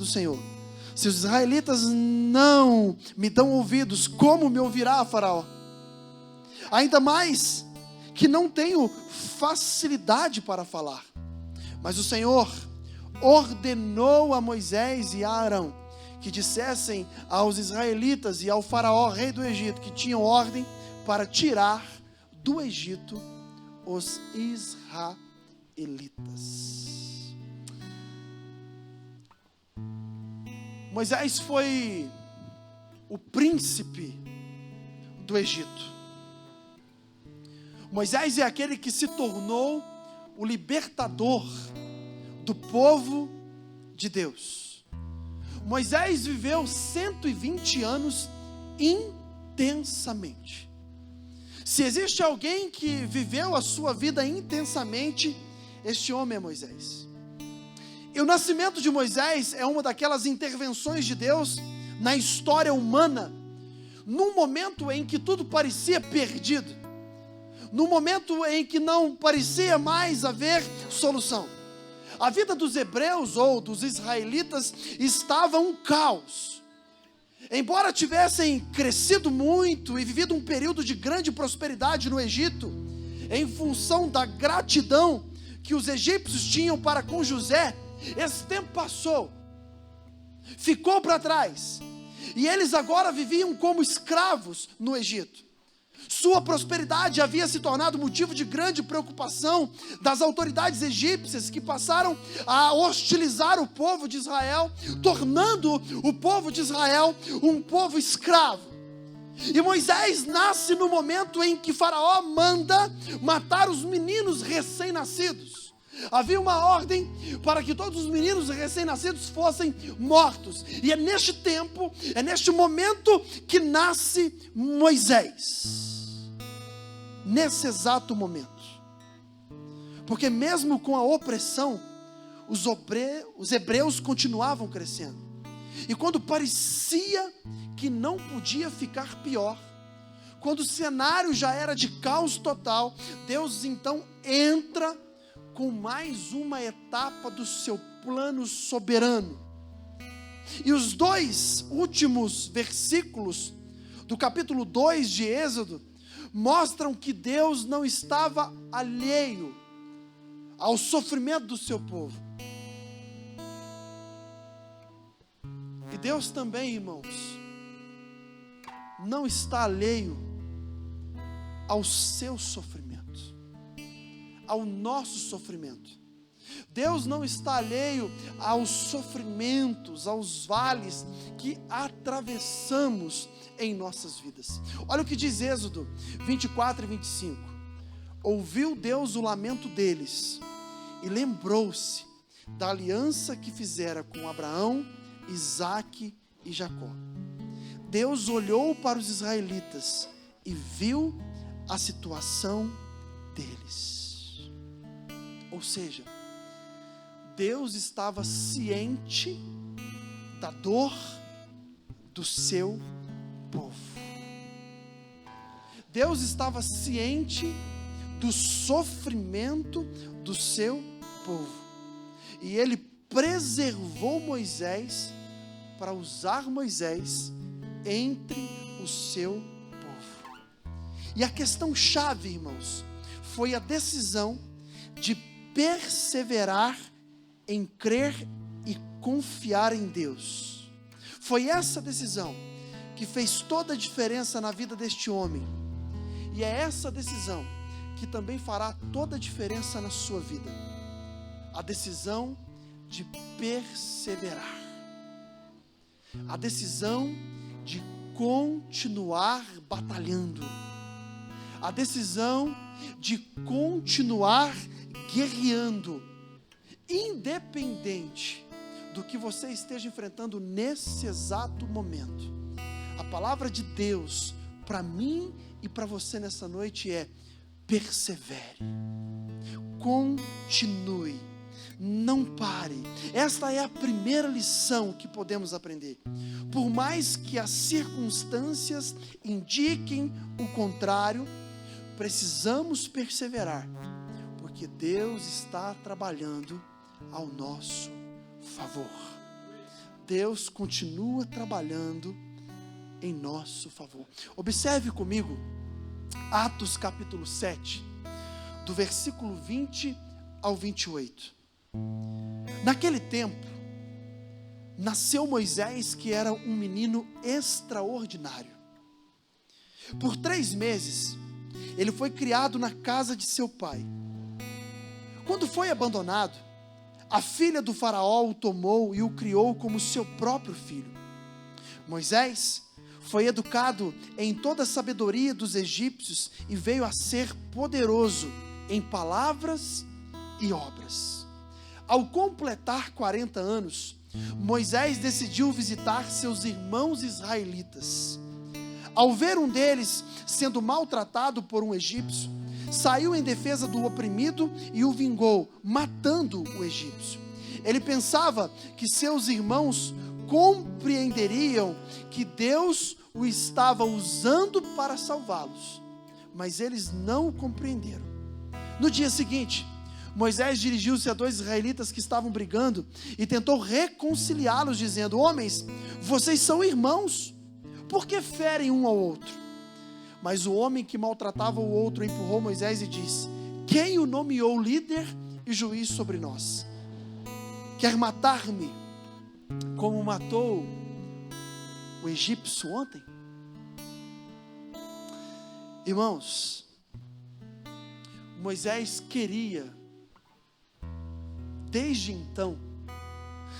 do Senhor. Se os israelitas não me dão ouvidos, como me ouvirá Faraó? Ainda mais que não tenho facilidade para falar. Mas o Senhor ordenou a Moisés e a Arão que dissessem aos israelitas e ao Faraó, rei do Egito, que tinham ordem para tirar do Egito os israelitas. Moisés foi o príncipe do Egito. Moisés é aquele que se tornou o libertador do povo de Deus. Moisés viveu 120 anos intensamente. Se existe alguém que viveu a sua vida intensamente, este homem é Moisés. E o nascimento de Moisés é uma daquelas intervenções de Deus na história humana, num momento em que tudo parecia perdido, num momento em que não parecia mais haver solução. A vida dos hebreus ou dos israelitas estava um caos. Embora tivessem crescido muito e vivido um período de grande prosperidade no Egito, em função da gratidão que os egípcios tinham para com José, esse tempo passou, ficou para trás, e eles agora viviam como escravos no Egito. Sua prosperidade havia se tornado motivo de grande preocupação das autoridades egípcias, que passaram a hostilizar o povo de Israel, tornando o povo de Israel um povo escravo. E Moisés nasce no momento em que Faraó manda matar os meninos recém-nascidos. Havia uma ordem para que todos os meninos recém-nascidos fossem mortos. E é neste tempo, é neste momento que nasce Moisés. Nesse exato momento. Porque mesmo com a opressão, os hebreus continuavam crescendo. E quando parecia que não podia ficar pior, quando o cenário já era de caos total, Deus então entra com mais uma etapa do seu plano soberano. E os dois últimos versículos do capítulo 2 de Êxodo mostram que Deus não estava alheio ao sofrimento do seu povo. E Deus também, irmãos, não está alheio ao seu sofrimento, ao nosso sofrimento. Deus não está alheio aos sofrimentos, aos vales que atravessamos em nossas vidas. Olha o que diz Êxodo 24 e 25. Ouviu Deus o lamento deles e lembrou-se da aliança que fizera com Abraão, Isaque e Jacó. Deus olhou para os israelitas e viu a situação deles. Ou seja, Deus estava ciente da dor do seu povo. Deus estava ciente do sofrimento do seu povo. E Ele preservou Moisés para usar Moisés entre o seu povo. E a questão chave, irmãos, foi a decisão de perseverar em crer e confiar em Deus. Foi essa decisão que fez toda a diferença na vida deste homem. E é essa decisão que também fará toda a diferença na sua vida. A decisão de perseverar. A decisão de continuar batalhando. A decisão de continuar guerreando, independente do que você esteja enfrentando nesse exato momento. A palavra de Deus para mim e para você nessa noite é: persevere, continue, não pare. Esta é a primeira lição que podemos aprender. Por mais que as circunstâncias indiquem o contrário, precisamos perseverar, porque Deus está trabalhando ao nosso favor. Deus continua trabalhando em nosso favor. Observe comigo Atos capítulo 7, do versículo 20 ao 28. Naquele tempo, nasceu Moisés, que era um menino extraordinário. Por 3 meses, ele foi criado na casa de seu pai. Quando foi abandonado, a filha do faraó o tomou e o criou como seu próprio filho. Moisés foi educado em toda a sabedoria dos egípcios e veio a ser poderoso em palavras e obras. Ao completar 40 anos, Moisés decidiu visitar seus irmãos israelitas. Ao ver um deles sendo maltratado por um egípcio, saiu em defesa do oprimido e o vingou, matando o egípcio. Ele pensava que seus irmãos compreenderiam que Deus o estava usando para salvá-los, mas eles não o compreenderam. No dia seguinte, Moisés dirigiu-se a 2 israelitas que estavam brigando e tentou reconciliá-los, dizendo: homens, vocês são irmãos, por que ferem um ao outro? Mas o homem que maltratava o outro empurrou Moisés e disse: quem o nomeou líder e juiz sobre nós? Quer matar-me como matou o egípcio ontem? Irmãos, Moisés queria, desde então,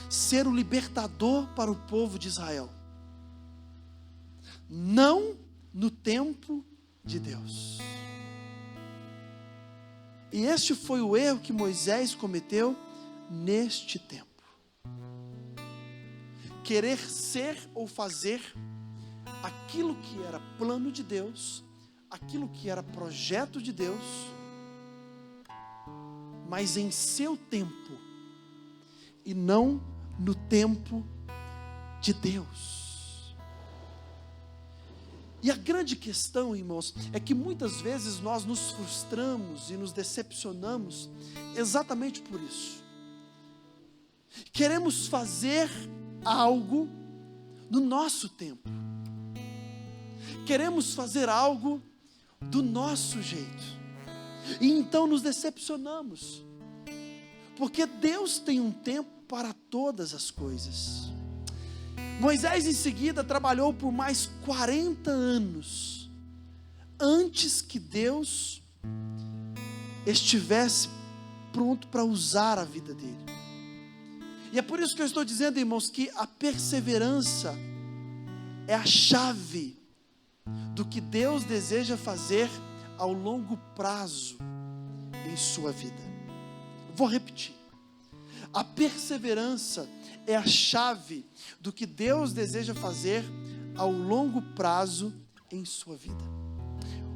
ser o libertador para o povo de Israel, não no tempo de Deus. E este foi o erro que Moisés cometeu neste tempo. Querer ser ou fazer aquilo que era plano de Deus, aquilo que era projeto de Deus, mas em seu tempo e não no tempo de Deus. E a grande questão, irmãos, é que muitas vezes nós nos frustramos e nos decepcionamos exatamente por isso. Queremos fazer algo no nosso tempo. Queremos fazer algo do nosso jeito. E então nos decepcionamos. Porque Deus tem um tempo para todas as coisas. Moisés em seguida trabalhou por mais 40 anos antes que Deus estivesse pronto para usar a vida dele. E é por isso que eu estou dizendo, irmãos, que a perseverança é a chave do que Deus deseja fazer ao longo prazo em sua vida. Vou repetir. A perseverança é a chave do que Deus deseja fazer ao longo prazo em sua vida.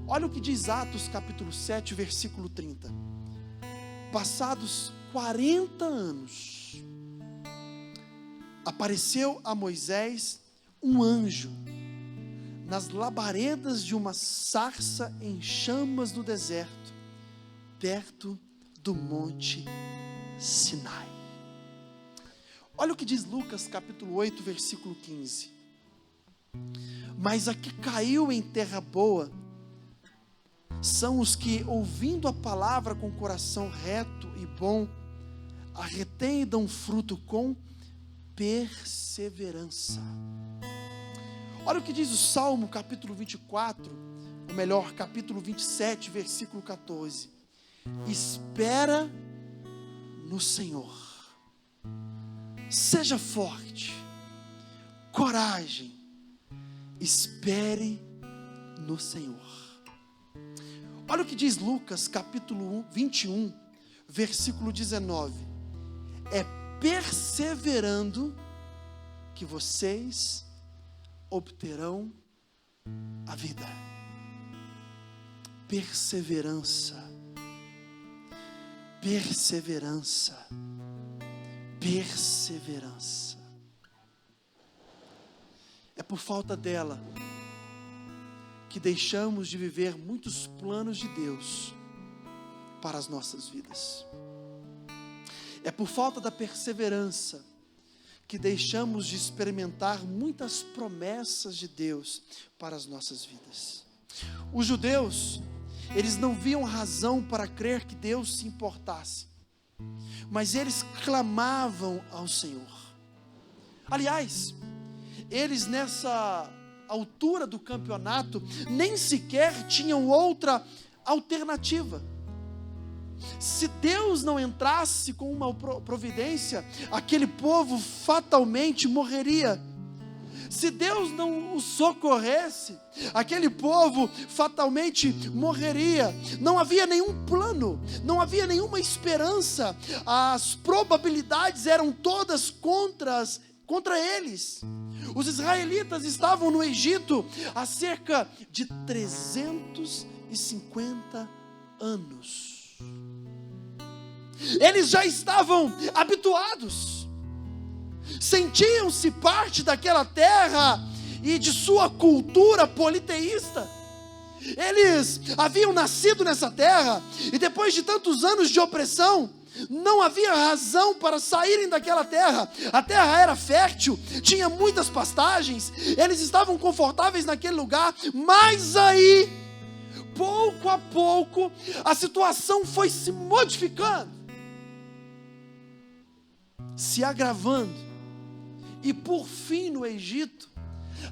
Olha o que diz Atos capítulo 7, versículo 30. Passados 40 anos, apareceu a Moisés um anjo nas labaredas de uma sarça em chamas no deserto, perto do monte Sinai. Olha o que diz Lucas capítulo 8, versículo 15. Mas a que caiu em terra boa são os que, ouvindo a palavra com coração reto e bom, a retêm e dão fruto com perseverança. Olha o que diz o Salmo capítulo 24, ou melhor, capítulo 27, versículo 14. Espera no Senhor. Seja forte, coragem, espere no Senhor. Olha o que diz Lucas capítulo 21, versículo 19. É perseverando que vocês obterão a vida. Perseverança, perseverança, perseverança. É por falta dela que deixamos de viver muitos planos de Deus para as nossas vidas. É por falta da perseverança que deixamos de experimentar muitas promessas de Deus para as nossas vidas. Os judeus, eles não viam razão para crer que Deus se importasse, mas eles clamavam ao Senhor. Aliás, eles nessa altura do campeonato nem sequer tinham outra alternativa. Se Deus não entrasse com uma providência, aquele povo fatalmente morreria. Se Deus não o socorresse, aquele povo fatalmente morreria. Não havia nenhum plano, não havia nenhuma esperança. As probabilidades eram todas contra eles. Os israelitas estavam no Egito há cerca de 350 anos. Eles já estavam habituados, sentiam-se parte daquela terra e de sua cultura politeísta. Eles haviam nascido nessa terra e depois de tantos anos de opressão, não havia razão para saírem daquela terra. A terra era fértil, tinha muitas pastagens, eles estavam confortáveis naquele lugar, mas aí, pouco a pouco, a situação foi se modificando, se agravando, e por fim no Egito,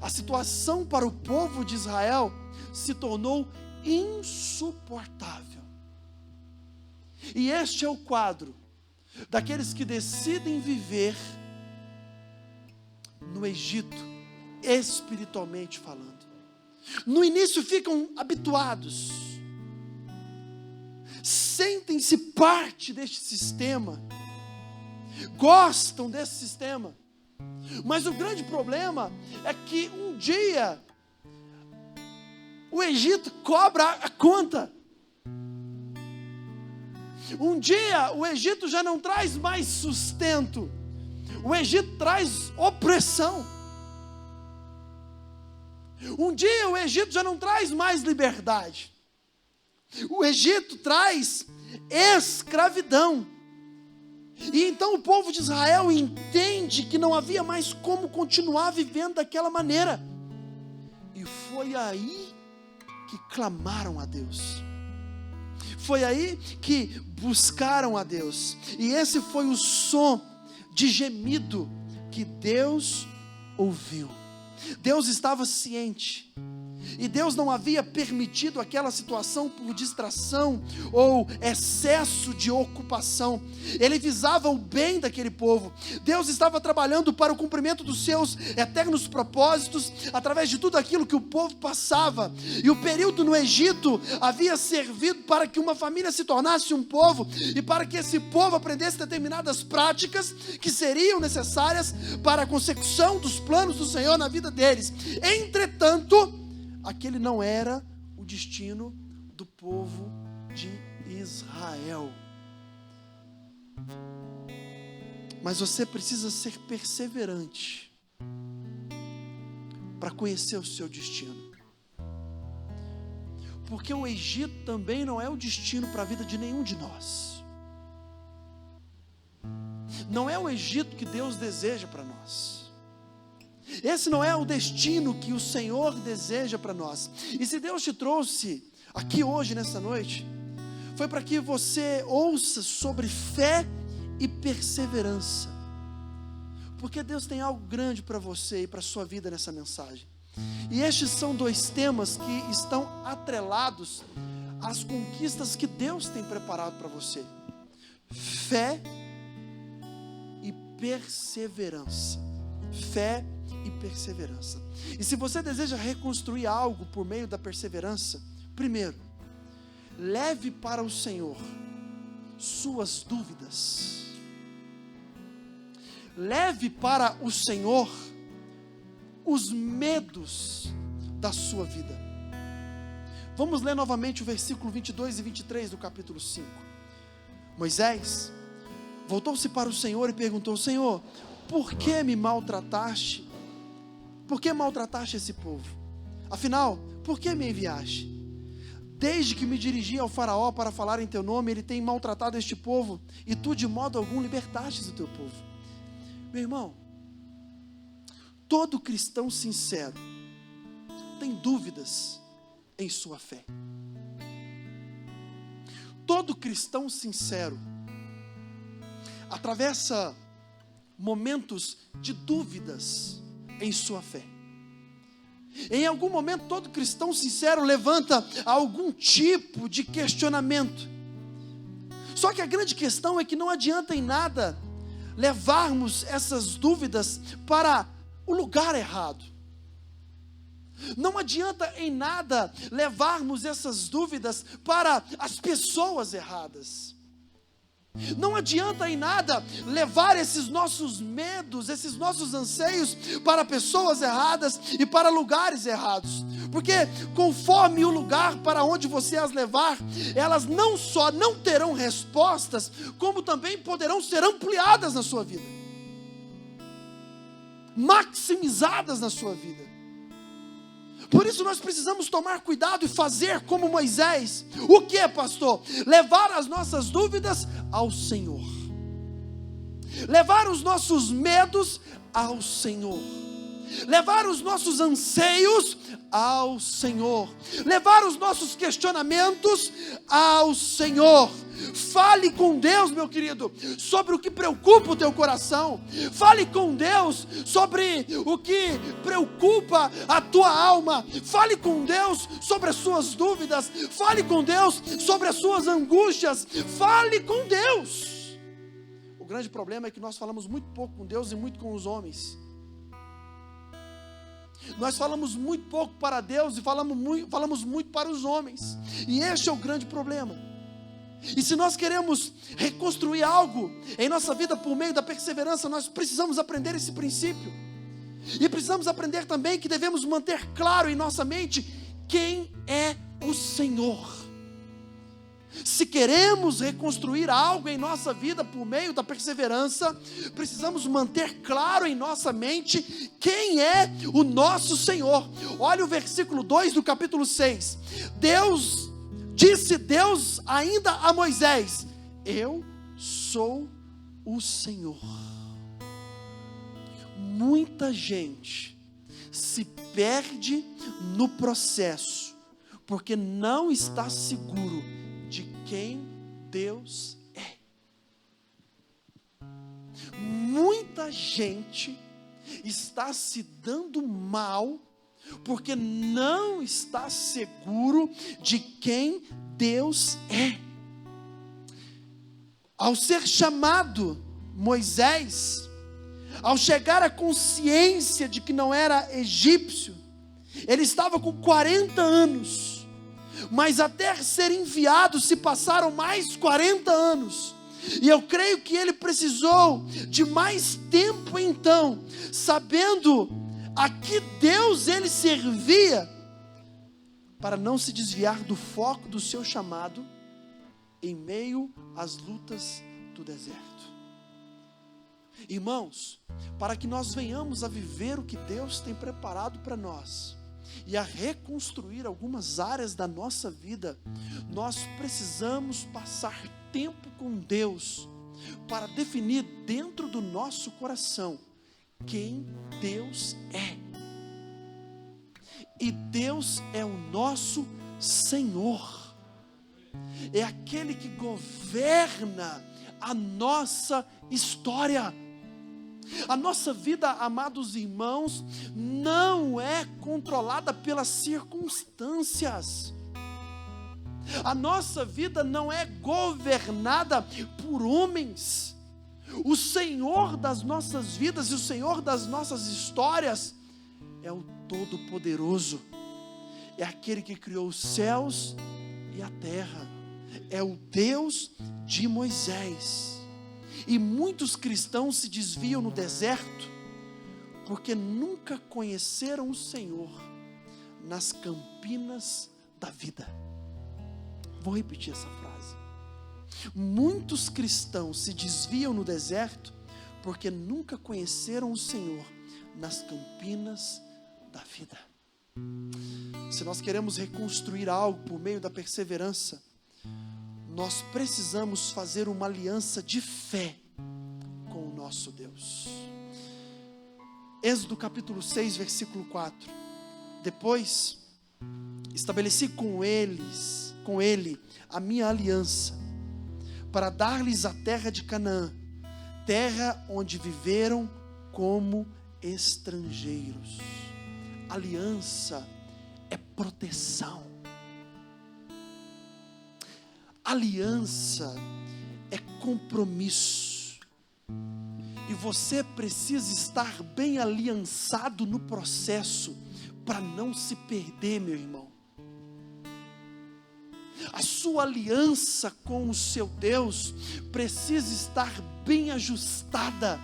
a situação para o povo de Israel se tornou insuportável. E este é o quadro daqueles que decidem viver no Egito, espiritualmente falando. No início ficam habituados, sentem-se parte deste sistema, gostam desse sistema, mas o grande problema é que um dia o Egito cobra a conta. Um dia o Egito já não traz mais sustento, o Egito traz opressão. Um dia o Egito já não traz mais liberdade, o Egito traz escravidão. E então o povo de Israel entende que não havia mais como continuar vivendo daquela maneira. E foi aí que clamaram a Deus. Foi aí que buscaram a Deus. E esse foi o som de gemido que Deus ouviu. Deus estava ciente. E Deus não havia permitido aquela situação por distração ou excesso de ocupação. Ele visava o bem daquele povo. Deus estava trabalhando para o cumprimento dos seus eternos propósitos através de tudo aquilo que o povo passava. E o período no Egito havia servido para que uma família se tornasse um povo e para que esse povo aprendesse determinadas práticas que seriam necessárias para a consecução dos planos do Senhor na vida deles. Entretanto, aquele não era o destino do povo de Israel. Mas você precisa ser perseverante para conhecer o seu destino. Porque o Egito também não é o destino para a vida de nenhum de nós. Não é o Egito que Deus deseja para nós. Esse não é o destino que o Senhor deseja para nós. E se Deus te trouxe aqui hoje, nessa noite, foi para que você ouça sobre fé e perseverança. Porque Deus tem algo grande para você e para a sua vida nessa mensagem. E estes são dois temas que estão atrelados às conquistas que Deus tem preparado para você: fé e perseverança. Fé e perseverança. E se você deseja reconstruir algo por meio da perseverança, primeiro, leve para o Senhor suas dúvidas. Leve para o Senhor os medos da sua vida. Vamos ler novamente o versículo 22 e 23 do capítulo 5. Moisés voltou-se para o Senhor e perguntou: Senhor, por que me maltrataste? Por que maltrataste esse povo? Afinal, por que me enviaste? Desde que me dirigi ao faraó para falar em teu nome, ele tem maltratado este povo, e tu de modo algum libertastes o teu povo. Meu irmão, todo cristão sincero tem dúvidas em sua fé. Todo cristão sincero atravessa momentos de dúvidas em sua fé. Em algum momento, todo cristão sincero levanta algum tipo de questionamento. Só que a grande questão é que não adianta em nada levarmos essas dúvidas para o lugar errado. Não adianta em nada levarmos essas dúvidas para as pessoas erradas. Não adianta em nada levar esses nossos medos, esses nossos anseios para pessoas erradas e para lugares errados. Porque conforme o lugar para onde você as levar, elas não só não terão respostas, como também poderão ser ampliadas na sua vida, maximizadas na sua vida. Por isso nós precisamos tomar cuidado e fazer como Moisés. O que, pastor? Levar as nossas dúvidas ao Senhor. Levar os nossos medos ao Senhor. Levar os nossos anseios ao Senhor. Levar os nossos questionamentos ao Senhor. Fale com Deus, meu querido, sobre o que preocupa o teu coração. Fale com Deus sobre o que preocupa a tua alma. Fale com Deus sobre as suas dúvidas. Fale com Deus sobre as suas angústias. Fale com Deus. O grande problema é que nós falamos muito pouco com Deus e muito com os homens. Nós falamos muito pouco para Deus e falamos muito para os homens. E este é o grande problema. E se nós queremos reconstruir algo em nossa vida por meio da perseverança, nós precisamos aprender esse princípio. E precisamos aprender também que devemos manter claro em nossa mente quem é o Senhor. Se queremos reconstruir algo em nossa vida por meio da perseverança, precisamos manter claro em nossa mente quem é o nosso Senhor. Olha o versículo 2 do capítulo 6. Disse Deus ainda a Moisés: eu sou o Senhor. Muita gente se perde no processo, porque não está seguro de quem Deus é. Muita gente está se dando mal porque não está seguro de quem Deus é. Ao ser chamado Moisés, ao chegar à consciência de que não era egípcio, ele estava com 40 anos. Mas até ser enviado se passaram mais 40 anos. E eu creio que ele precisou de mais tempo então, sabendo a que Deus ele servia, para não se desviar do foco do seu chamado em meio às lutas do deserto. Irmãos, para que nós venhamos a viver o que Deus tem preparado para nós e a reconstruir algumas áreas da nossa vida, nós precisamos passar tempo com Deus para definir dentro do nosso coração quem Deus é. E Deus é o nosso Senhor, é aquele que governa a nossa história. A nossa vida, amados irmãos, não é controlada pelas circunstâncias. A nossa vida não é governada por homens. O Senhor das nossas vidas e o Senhor das nossas histórias é o Todo-Poderoso. É aquele que criou os céus e a terra. É o Deus de Moisés. E muitos cristãos se desviam no deserto porque nunca conheceram o Senhor nas campinas da vida. Vou repetir essa frase. Muitos cristãos se desviam no deserto porque nunca conheceram o Senhor nas campinas da vida. Se nós queremos reconstruir algo por meio da perseverança, nós precisamos fazer uma aliança de fé com o nosso Deus. Êxodo capítulo 6, versículo 4. Depois, estabeleci com ele, a minha aliança, para dar-lhes a terra de Canaã, terra onde viveram como estrangeiros. Aliança é proteção. Aliança é compromisso. E você precisa estar bem aliançado no processo para não se perder, meu irmão. A sua aliança com o seu Deus precisa estar bem ajustada,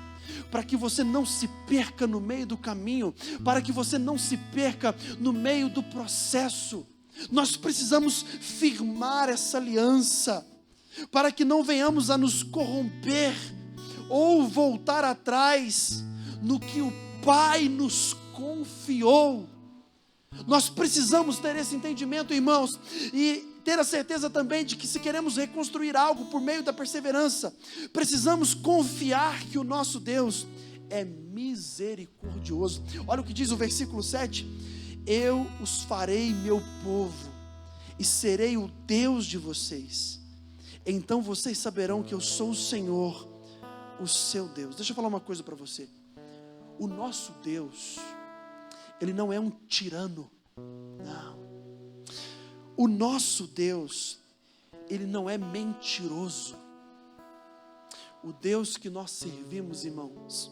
para que você não se perca no meio do caminho, para que você não se perca no meio do processo. Nós precisamos firmar essa aliança, para que não venhamos a nos corromper, ou voltar atrás no que o Pai nos confiou. Nós precisamos ter esse entendimento, irmãos, e ter a certeza também de que, se queremos reconstruir algo por meio da perseverança, precisamos confiar que o nosso Deus é misericordioso. Olha o que diz o versículo 7: eu os farei meu povo, e serei o Deus de vocês. Então vocês saberão que eu sou o Senhor, o seu Deus. Deixa eu falar uma coisa para você. O nosso Deus, Ele não é um tirano, não. O nosso Deus, Ele não é mentiroso. O Deus que nós servimos, irmãos,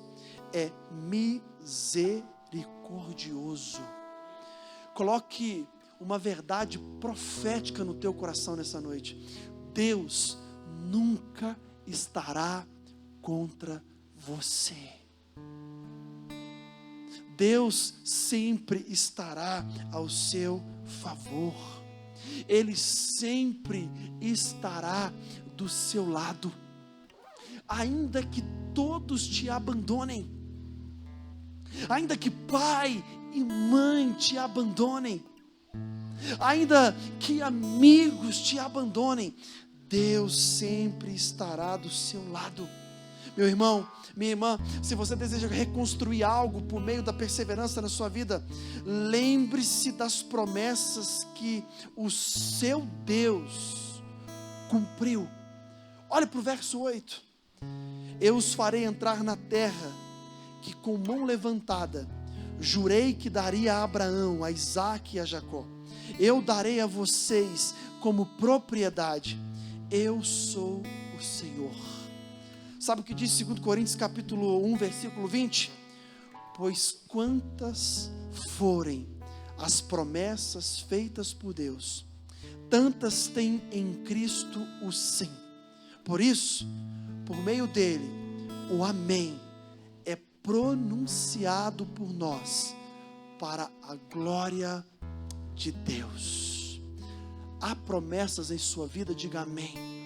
é misericordioso. Coloque uma verdade profética no teu coração nessa noite: Deus nunca estará contra você. Deus sempre estará ao seu favor. Ele sempre estará do seu lado. Ainda que todos te abandonem, ainda que pai e mãe te abandonem, ainda que amigos te abandonem, Deus sempre estará do seu lado. Meu irmão, minha irmã, se você deseja reconstruir algo por meio da perseverança na sua vida, lembre-se das promessas que o seu Deus cumpriu. Olha para o verso 8: eu os farei entrar na terra que com mão levantada jurei que daria a Abraão, a Isaque e a Jacó. Eu darei a vocês como propriedade. Eu sou o Senhor. Sabe o que diz 2 Coríntios capítulo 1, versículo 20? Pois quantas forem as promessas feitas por Deus, tantas tem em Cristo o sim. Por isso, por meio dele, o amém é pronunciado por nós para a glória de Deus. Há promessas em sua vida, diga amém.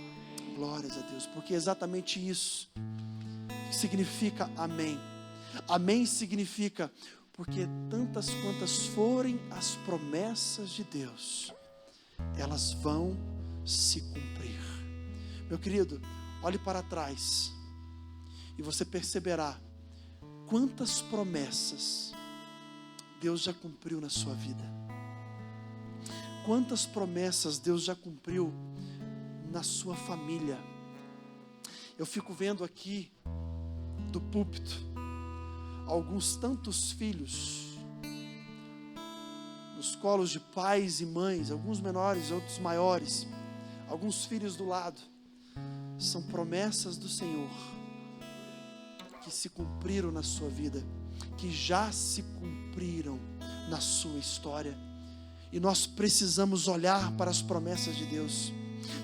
Glórias a Deus, porque é exatamente isso que significa amém. Amém significa, porque tantas quantas forem as promessas de Deus, elas vão se cumprir. Meu querido, olhe para trás e você perceberá quantas promessas Deus já cumpriu na sua vida. Quantas promessas Deus já cumpriu na sua família. Eu fico vendo aqui do púlpito alguns tantos filhos nos colos de pais e mães, alguns menores, outros maiores, alguns filhos do lado. São promessas do Senhor que se cumpriram na sua vida, que já se cumpriram na sua história. E nós precisamos olhar para as promessas de Deus.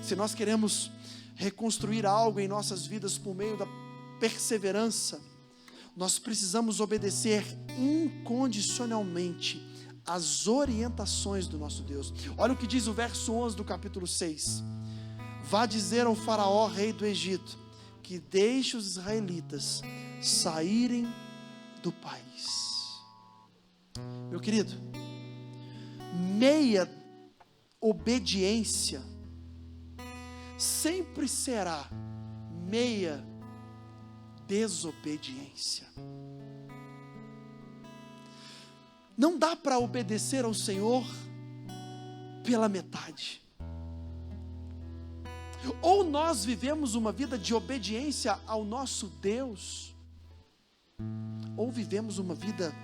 Se nós queremos reconstruir algo em nossas vidas por meio da perseverança, nós precisamos obedecer incondicionalmente às orientações do nosso Deus. Olha o que diz o verso 11 do capítulo 6. Vá dizer ao faraó, rei do Egito, que deixe os israelitas saírem do país. Meu querido, meia obediência sempre será meia desobediência. Não dá para obedecer ao Senhor pela metade. Ou nós vivemos uma vida de obediência ao nosso Deus, ou vivemos uma vida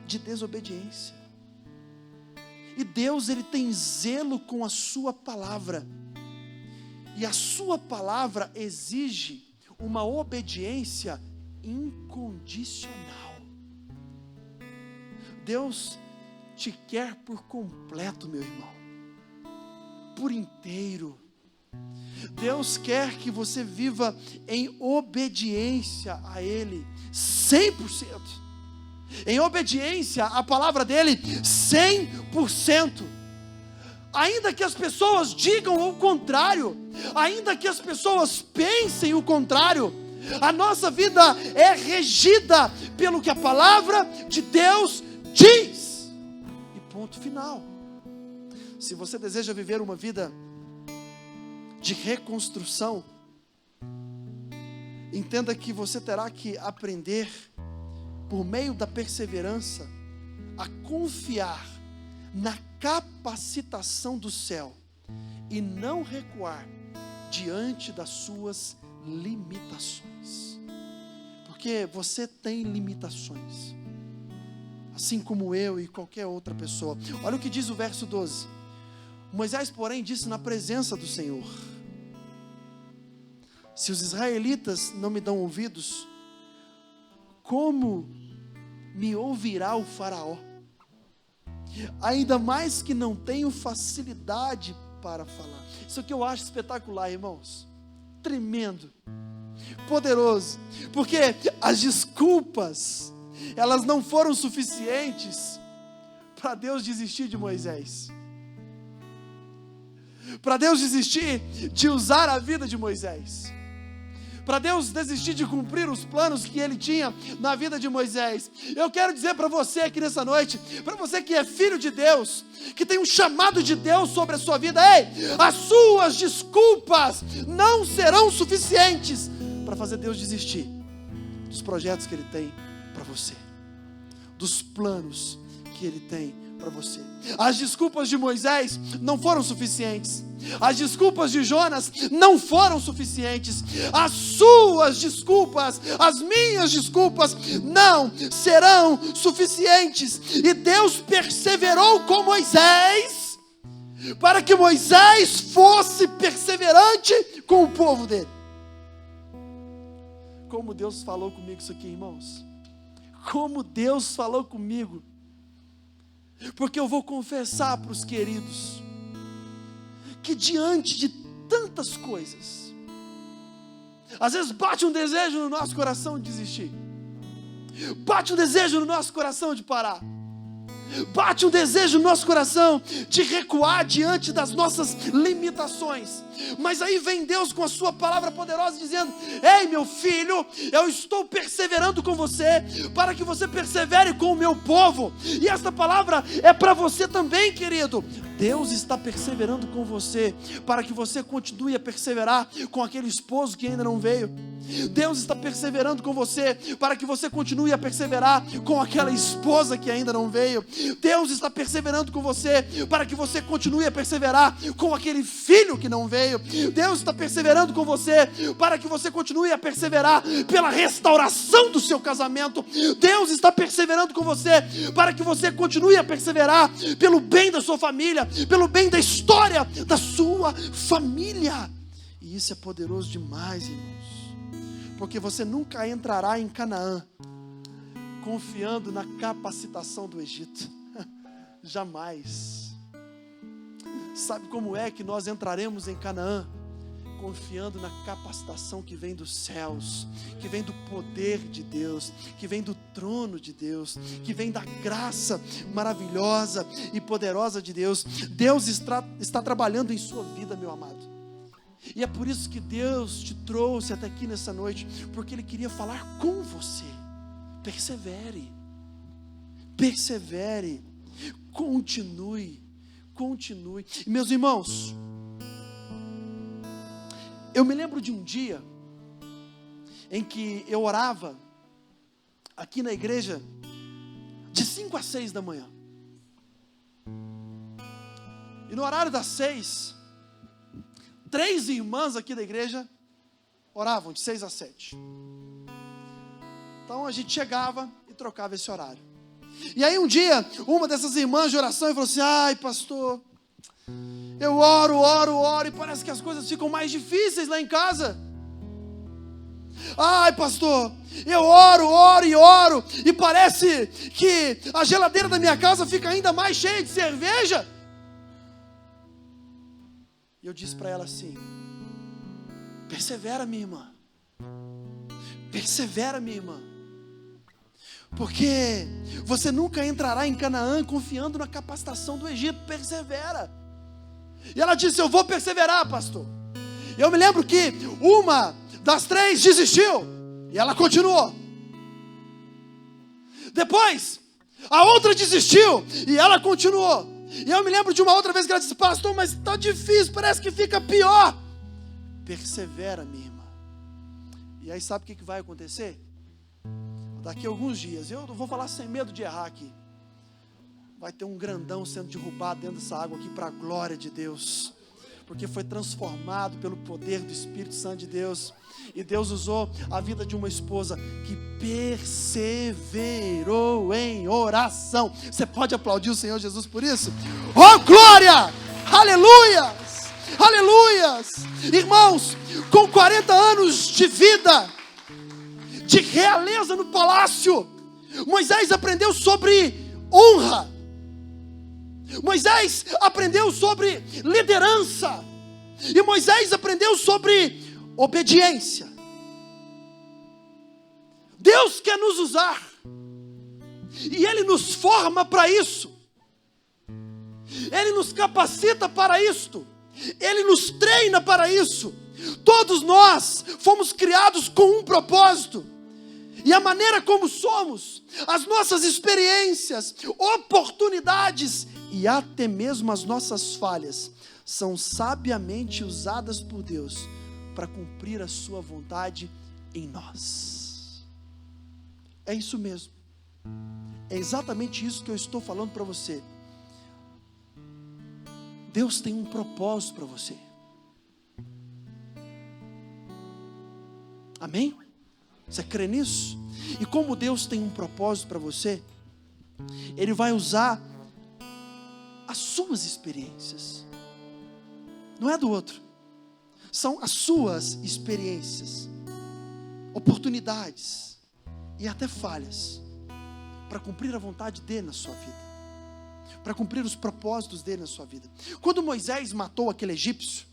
de desobediência. E Deus, Ele tem zelo com a sua palavra, e a sua palavra exige uma obediência incondicional. Deus te quer por completo, meu irmão, por inteiro. Deus quer que você viva em obediência a Ele, 100%. Em obediência à palavra dEle, 100%. Ainda que as pessoas digam o contrário, ainda que as pessoas pensem o contrário, a nossa vida é regida pelo que a palavra de Deus diz. E ponto final. Se você deseja viver uma vida de reconstrução, entenda que você terá que aprender, por meio da perseverança, a confiar na capacitação do céu e não recuar diante das suas limitações. Porque você tem limitações, assim como eu e qualquer outra pessoa. Olha o que diz o verso 12. Moisés, porém, disse na presença do Senhor: se os israelitas não me dão ouvidos, como me ouvirá o faraó? Ainda mais que não tenho facilidade para falar. Isso aqui eu acho espetacular, irmãos. Tremendo, poderoso, porque as desculpas, elas não foram suficientes para Deus desistir de Moisés, para Deus desistir de usar a vida de Moisés, para Deus desistir de cumprir os planos que Ele tinha na vida de Moisés. Eu quero dizer para você aqui nessa noite, para você que é filho de Deus, que tem um chamado de Deus sobre a sua vida: ei, as suas desculpas não serão suficientes para fazer Deus desistir dos projetos que Ele tem para você, dos planos que Ele tem para você. As desculpas de Moisés não foram suficientes. As desculpas de Jonas não foram suficientes. As suas desculpas, as minhas desculpas não serão suficientes. E Deus perseverou com Moisés, para que Moisés fosse perseverante com o povo dele. Como Deus falou comigo isso aqui, irmãos. Como Deus falou comigo. Porque eu vou confessar para os queridos que diante de tantas coisas, às vezes bate um desejo no nosso coração de desistir, bate um desejo no nosso coração de parar, bate um desejo no nosso coração de recuar diante das nossas limitações. Mas aí vem Deus com a sua palavra poderosa dizendo: ei, meu filho, eu estou perseverando com você, para que você persevere com o meu povo. E esta palavra é para você também, querido. Deus está perseverando com você, para que você continue a perseverar com aquele esposo que ainda não veio. Deus está perseverando com você, para que você continue a perseverar com aquela esposa que ainda não veio. Deus está perseverando com você, para que você continue a perseverar com aquele filho que não veio. Deus está perseverando com você, para que você continue a perseverar pela restauração do seu casamento. Deus está perseverando com você, para que você continue a perseverar pelo bem da sua família, pelo bem da história da sua família. E isso é poderoso demais, irmãos, porque você nunca entrará em Canaã confiando na capacitação do Egito. Jamais. Sabe como é que nós entraremos em Canaã? Confiando na capacitação que vem dos céus, que vem do poder de Deus, que vem do trono de Deus, que vem da graça maravilhosa e poderosa de Deus. Deus está trabalhando em sua vida, meu amado. E é por isso que Deus te trouxe até aqui nessa noite, porque Ele queria falar com você. Persevere, persevere, continue. E, meus irmãos, eu me lembro de um dia em que eu orava aqui na igreja de 5 a 6 da manhã. E no horário das 6, 3 irmãs aqui da igreja oravam de 6 às 7. Então a gente chegava e trocava esse horário. E aí um dia, uma dessas irmãs de oração falou assim: ai, pastor, eu oro, e parece que as coisas ficam mais difíceis lá em casa. Ai, pastor, eu oro, e parece que a geladeira da minha casa fica ainda mais cheia de cerveja. E eu disse para ela assim: persevera, minha irmã. Persevera, minha irmã. Porque você nunca entrará em Canaã confiando na capacitação do Egito. Persevera. E ela disse: eu vou perseverar, pastor. Eu me lembro que uma das 3 desistiu, e ela continuou. Depois, a outra desistiu, e ela continuou. E eu me lembro de uma outra vez que ela disse: pastor, mas está difícil, parece que fica pior. Persevera, minha irmã. E aí sabe o que vai acontecer? Daqui a alguns dias, eu vou falar sem medo de errar aqui, vai ter um grandão sendo derrubado dentro dessa água aqui para a glória de Deus, porque foi transformado pelo poder do Espírito Santo de Deus. E Deus usou a vida de uma esposa que perseverou em oração. Você pode aplaudir o Senhor Jesus por isso? Oh, glória! Aleluias! Aleluias! Irmãos, com 40 anos de vida, de realeza no palácio, Moisés aprendeu sobre honra. Moisés aprendeu sobre liderança. E Moisés aprendeu sobre obediência. Deus quer nos usar, e Ele nos forma para isso. Ele nos capacita para isto. Ele nos treina para isso. Todos nós fomos criados com um propósito. E a maneira como somos, as nossas experiências, oportunidades e até mesmo as nossas falhas são sabiamente usadas por Deus para cumprir a sua vontade em nós. É isso mesmo. É exatamente isso que eu estou falando para você. Deus tem um propósito para você. Amém? Você crê nisso? E como Deus tem um propósito para você, Ele vai usar as suas experiências. Não é do outro. São as suas experiências, oportunidades e até falhas para cumprir a vontade dEle na sua vida, para cumprir os propósitos dEle na sua vida. Quando Moisés matou aquele egípcio,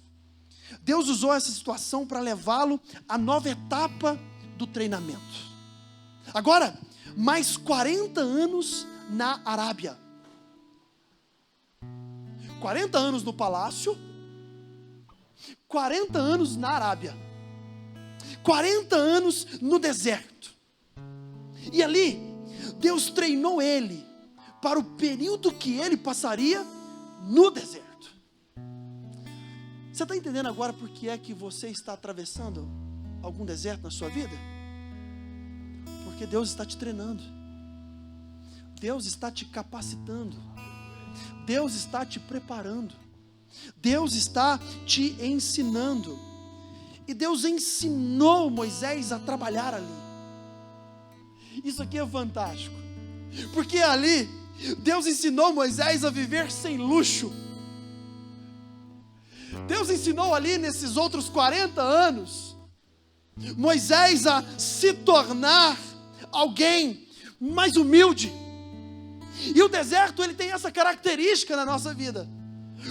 Deus usou essa situação para levá-lo à nova etapa do treinamento. Agora, mais 40 anos na Arábia. 40 anos no palácio, 40 anos na Arábia. 40 anos no deserto. E ali, Deus treinou ele para o período que ele passaria no deserto. Você está entendendo agora por que é que você está atravessando algum deserto na sua vida? Porque Deus está te treinando. Deus está te capacitando. Deus está te preparando. Deus está te ensinando. E Deus ensinou Moisés a trabalhar ali. Isso aqui é fantástico. Porque ali, Deus ensinou Moisés a viver sem luxo. Deus ensinou ali, nesses outros 40 anos, Moisés a se tornar alguém mais humilde. E o deserto, ele tem essa característica na nossa vida.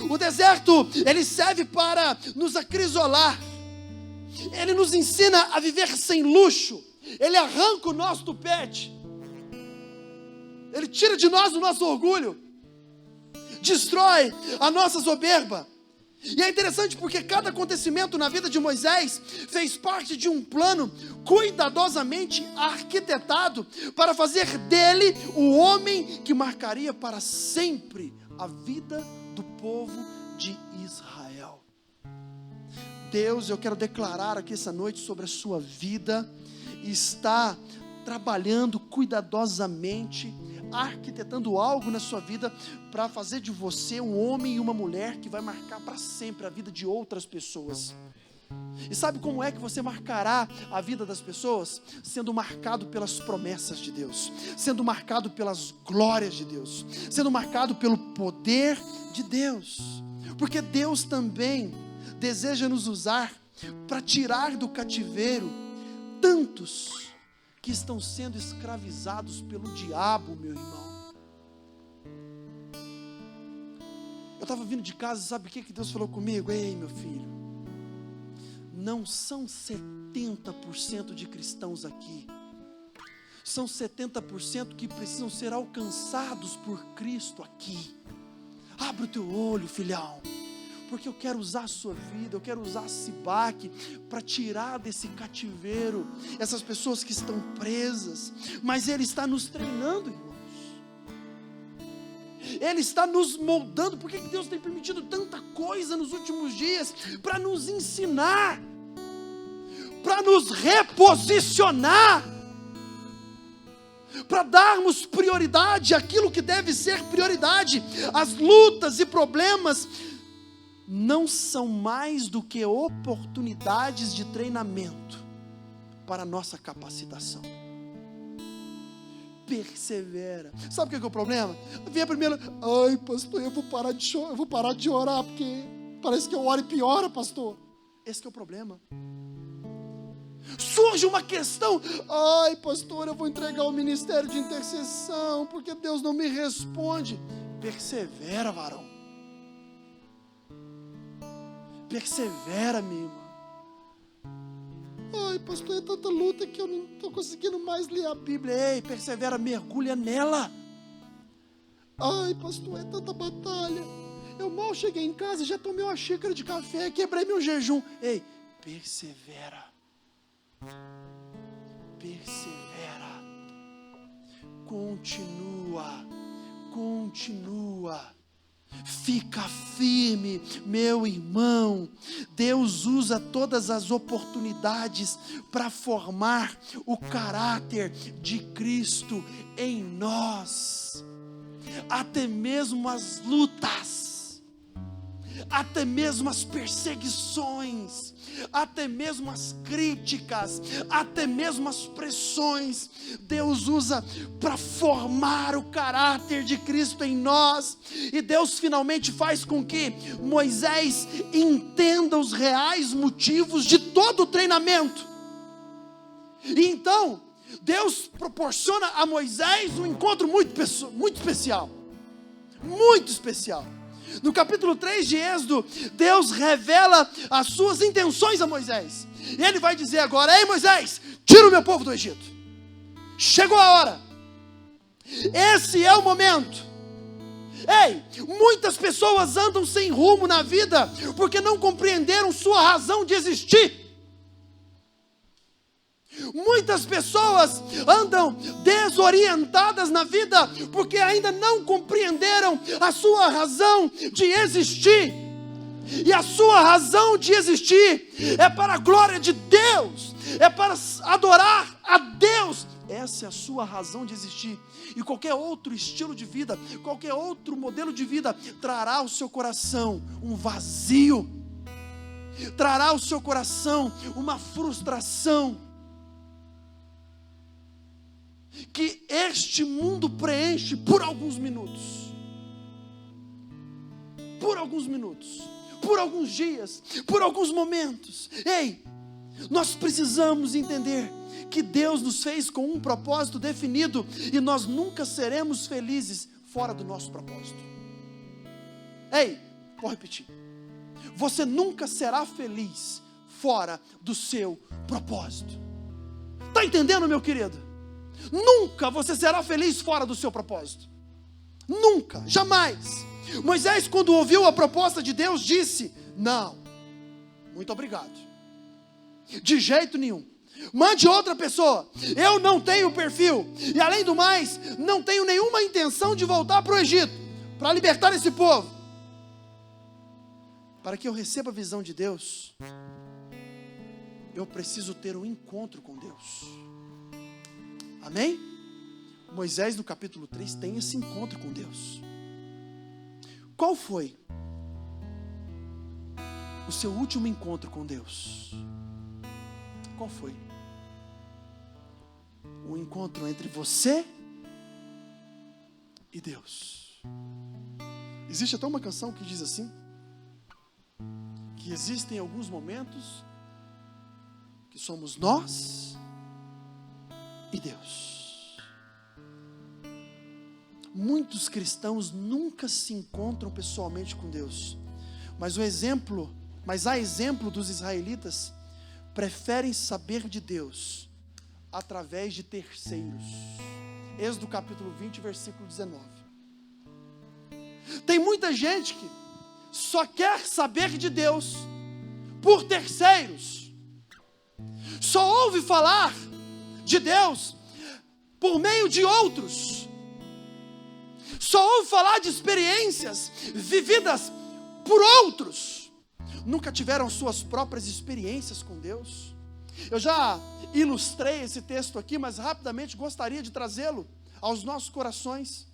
O deserto, ele serve para nos acrisolar. Ele nos ensina a viver sem luxo. Ele arranca o nosso tupete. Ele tira de nós o nosso orgulho. Destrói a nossa soberba. E é interessante porque cada acontecimento na vida de Moisés fez parte de um plano cuidadosamente arquitetado para fazer dele o homem que marcaria para sempre a vida do povo de Israel. Deus, eu quero declarar aqui essa noite sobre a sua vida, está trabalhando cuidadosamente arquitetando algo na sua vida para fazer de você um homem e uma mulher que vai marcar para sempre a vida de outras pessoas. E sabe como é que você marcará a vida das pessoas? Sendo marcado pelas promessas de Deus, sendo marcado pelas glórias de Deus, sendo marcado pelo poder de Deus, porque Deus também deseja nos usar para tirar do cativeiro tantos que estão sendo escravizados pelo diabo, meu irmão. Eu estava vindo de casa, sabe o que Deus falou comigo? Ei, meu filho, não são 70% de cristãos aqui, são 70% que precisam ser alcançados por Cristo aqui. Abre o teu olho, filhão, porque eu quero usar a sua vida, eu quero usar Sibac para tirar desse cativeiro essas pessoas que estão presas, mas Ele está nos treinando, irmãos. Ele está nos moldando. Por que Deus tem permitido tanta coisa nos últimos dias? Para nos ensinar, para nos reposicionar, para darmos prioridade àquilo que deve ser prioridade. As lutas e problemas não são mais do que oportunidades de treinamento para a nossa capacitação. Persevera. Sabe o que é o problema? Vem a primeira, ai pastor, eu vou parar de orar, porque parece que eu oro e piora, pastor. Esse que é o problema. Surge uma questão, ai pastor, eu vou entregar o ministério de intercessão, porque Deus não me responde. Persevera, varão. Persevera, minha irmã. Ai pastor, é tanta luta que eu não estou conseguindo mais ler a Bíblia. Ei, persevera, mergulha nela. Ai pastor, é tanta batalha, eu mal cheguei em casa e já tomei uma xícara de café, quebrei meu jejum. Ei, persevera. Persevera. Continua. Fica firme, meu irmão. Deus usa todas as oportunidades para formar o caráter de Cristo em nós. Até mesmo as lutas, até mesmo as perseguições, até mesmo as críticas, até mesmo as pressões, Deus usa para formar o caráter de Cristo em nós. E Deus finalmente faz com que Moisés entenda os reais motivos de todo o treinamento. E então Deus proporciona a Moisés um encontro muito especial, muito especial. No capítulo 3 de Êxodo, Deus revela as suas intenções a Moisés. E Ele vai dizer agora, ei Moisés, tira o meu povo do Egito. Chegou a hora. Esse é o momento. Ei, muitas pessoas andam sem rumo na vida, porque não compreenderam sua razão de existir. Muitas pessoas andam desorientadas na vida, porque ainda não compreenderam a sua razão de existir. E a sua razão de existir é para a glória de Deus, é para adorar a Deus. Essa é a sua razão de existir. E qualquer outro estilo de vida, qualquer outro modelo de vida trará ao seu coração um vazio, trará ao seu coração uma frustração que este mundo preenche por alguns minutos, por alguns dias, por alguns momentos. Ei, nós precisamos entender que Deus nos fez com um propósito definido, e nós nunca seremos felizes fora do nosso propósito. Ei, vou repetir, você nunca será feliz fora do seu propósito. Está entendendo, meu querido? Nunca você será feliz fora do seu propósito. Nunca, jamais. Moisés, quando ouviu a proposta de Deus, disse, não, muito obrigado, de jeito nenhum, mande outra pessoa, eu não tenho perfil, e além do mais, não tenho nenhuma intenção de voltar para o Egito, para libertar esse povo. Para que eu receba a visão de Deus, eu preciso ter um encontro com Deus. Amém? Moisés, no capítulo 3, tem esse encontro com Deus. Qual foi o seu último encontro com Deus? Qual foi? Um encontro entre você e Deus. Existe até uma canção que diz assim, que existem alguns momentos que somos nós e Deus. Muitos cristãos nunca se encontram pessoalmente com Deus, mas a exemplo dos israelitas, preferem saber de Deus através de terceiros. Êxodo capítulo 20, versículo 19. Tem muita gente que só quer saber de Deus por terceiros, só ouve falar de Deus por meio de outros, só ouve falar de experiências vividas por outros, nunca tiveram suas próprias experiências com Deus. Eu já ilustrei esse texto aqui, mas rapidamente gostaria de trazê-lo aos nossos corações.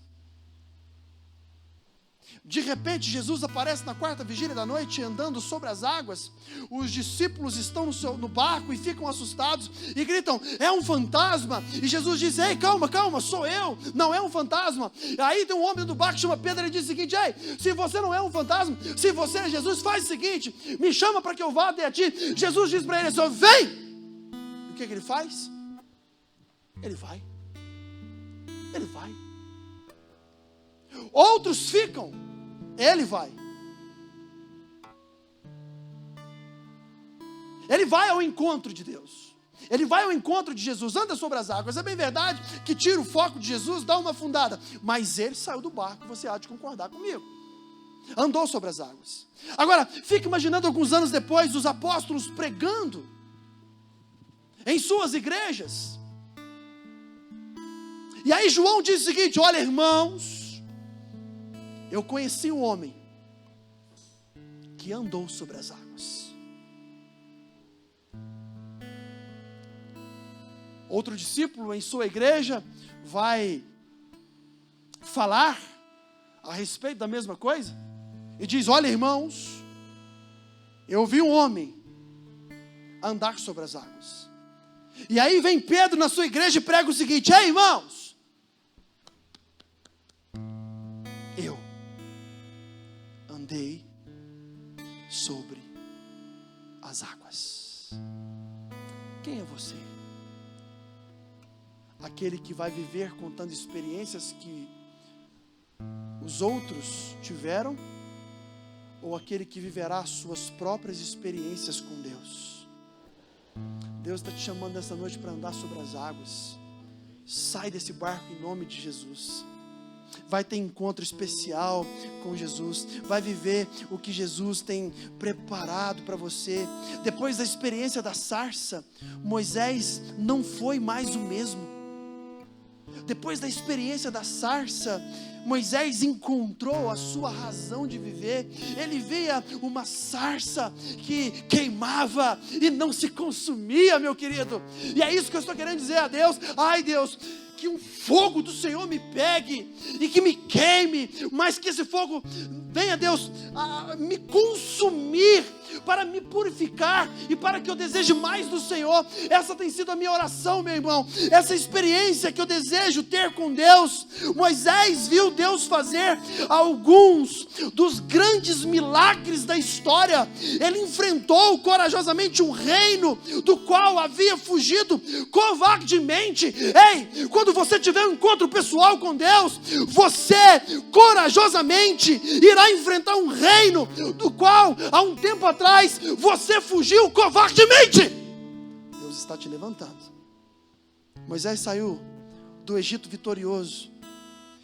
De repente, Jesus aparece na quarta vigília da noite, andando sobre as águas. Os discípulos estão no barco e ficam assustados e gritam: é um fantasma. E Jesus diz: ei, calma, sou eu, não é um fantasma. Aí tem um homem do barco que chama Pedro e diz o seguinte: ei, se você não é um fantasma, se você é Jesus, faz o seguinte, me chama para que eu vá até a ti. Jesus diz para ele assim: vem. E o que ele faz? Ele vai. Outros ficam, ele vai. Ele vai ao encontro de Deus. Ele vai ao encontro de Jesus, anda sobre as águas. É bem verdade que tira o foco de Jesus, dá uma afundada. Mas ele saiu do barco, você há de concordar comigo. Andou sobre as águas. Agora, fica imaginando alguns anos depois, os apóstolos pregando em suas igrejas. E aí João diz o seguinte: olha, irmãos, eu conheci um homem que andou sobre as águas. Outro discípulo em sua igreja vai falar a respeito da mesma coisa e diz: olha, irmãos, eu vi um homem andar sobre as águas. E aí vem Pedro na sua igreja e prega o seguinte: ei, irmãos, eu andei sobre as águas. Quem é você? Aquele que vai viver contando experiências que os outros tiveram, ou aquele que viverá suas próprias experiências com Deus? Deus está te chamando essa noite para andar sobre as águas. Sai desse barco em nome de Jesus. Vai ter encontro especial com Jesus, vai viver o que Jesus tem preparado para você. Depois da experiência da sarça, Moisés não foi mais o mesmo. Depois da experiência da sarça, Moisés encontrou a sua razão de viver. Ele via uma sarça que queimava e não se consumia, meu querido. E é isso que eu estou querendo dizer a Deus: ai, Deus, que um fogo do Senhor me pegue e que me queime, mas que esse fogo venha, Deus, a me consumir, para me purificar e para que eu deseje mais do Senhor. Essa tem sido a minha oração, meu irmão, essa experiência que eu desejo ter com Deus. Moisés viu Deus fazer alguns dos grandes milagres da história. Ele enfrentou corajosamente um reino do qual havia fugido covardemente. Ei, quando você tiver um encontro pessoal com Deus, você corajosamente irá enfrentar um reino do qual há um tempo atrás você fugiu covardemente. Deus está te levantando. Moisés saiu do Egito vitorioso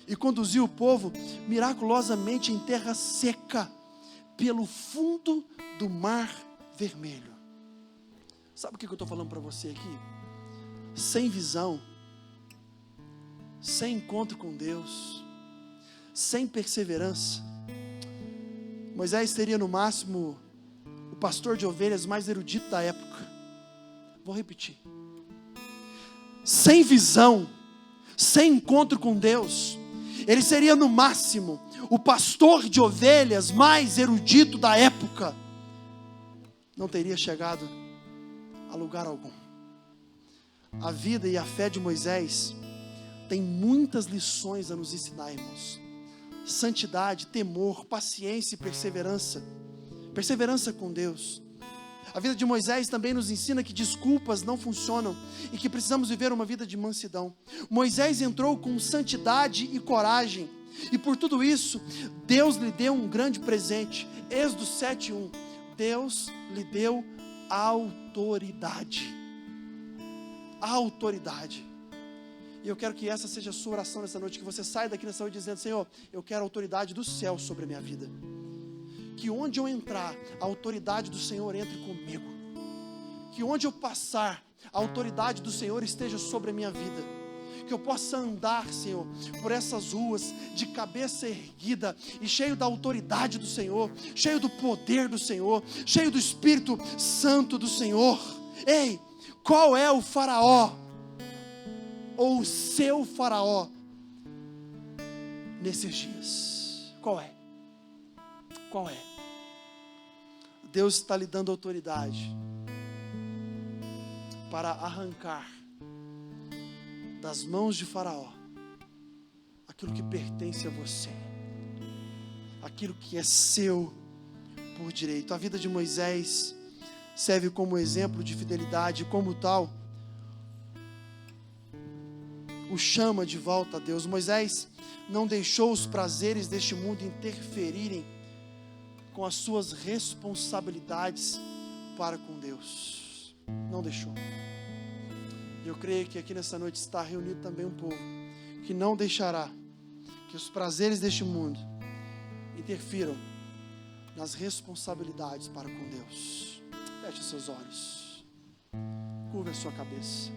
e conduziu o povo miraculosamente em terra seca, pelo fundo do Mar Vermelho. Sabe o que eu estou falando para você aqui? Sem visão, sem encontro com Deus, sem perseverança, Moisés seria no máximo o pastor de ovelhas mais erudito da época. Vou repetir: sem visão, sem encontro com Deus, ele seria no máximo o pastor de ovelhas mais erudito da época. Não teria chegado a lugar algum. A vida e a fé de Moisés tem muitas lições a nos ensinar, irmãos. Santidade, temor, paciência e perseverança. Perseverança com Deus. A vida de Moisés também nos ensina que desculpas não funcionam e que precisamos viver uma vida de mansidão. Moisés entrou com santidade e coragem, e por tudo isso, Deus lhe deu um grande presente. Êxodo 7:1. Deus lhe deu autoridade. Autoridade. E eu quero que essa seja a sua oração nessa noite, que você saia daqui nessa noite dizendo: Senhor, eu quero a autoridade do céu sobre a minha vida. Que onde eu entrar, a autoridade do Senhor entre comigo. Que onde eu passar, a autoridade do Senhor esteja sobre a minha vida. Que eu possa andar, Senhor, por essas ruas de cabeça erguida e cheio da autoridade do Senhor, cheio do poder do Senhor, cheio do Espírito Santo do Senhor. Ei, qual é o faraó, ou o seu faraó, nesses dias? Qual é? Qual é? Deus está lhe dando autoridade para arrancar das mãos de Faraó aquilo que pertence a você, aquilo que é seu por direito. A vida de Moisés serve como exemplo de fidelidade, e como tal, o chama de volta a Deus. Moisés não deixou os prazeres deste mundo interferirem com as suas responsabilidades para com Deus. Não deixou. E eu creio que aqui nessa noite está reunido também um povo que não deixará que os prazeres deste mundo interfiram nas responsabilidades para com Deus. Feche seus olhos. Curva a sua cabeça.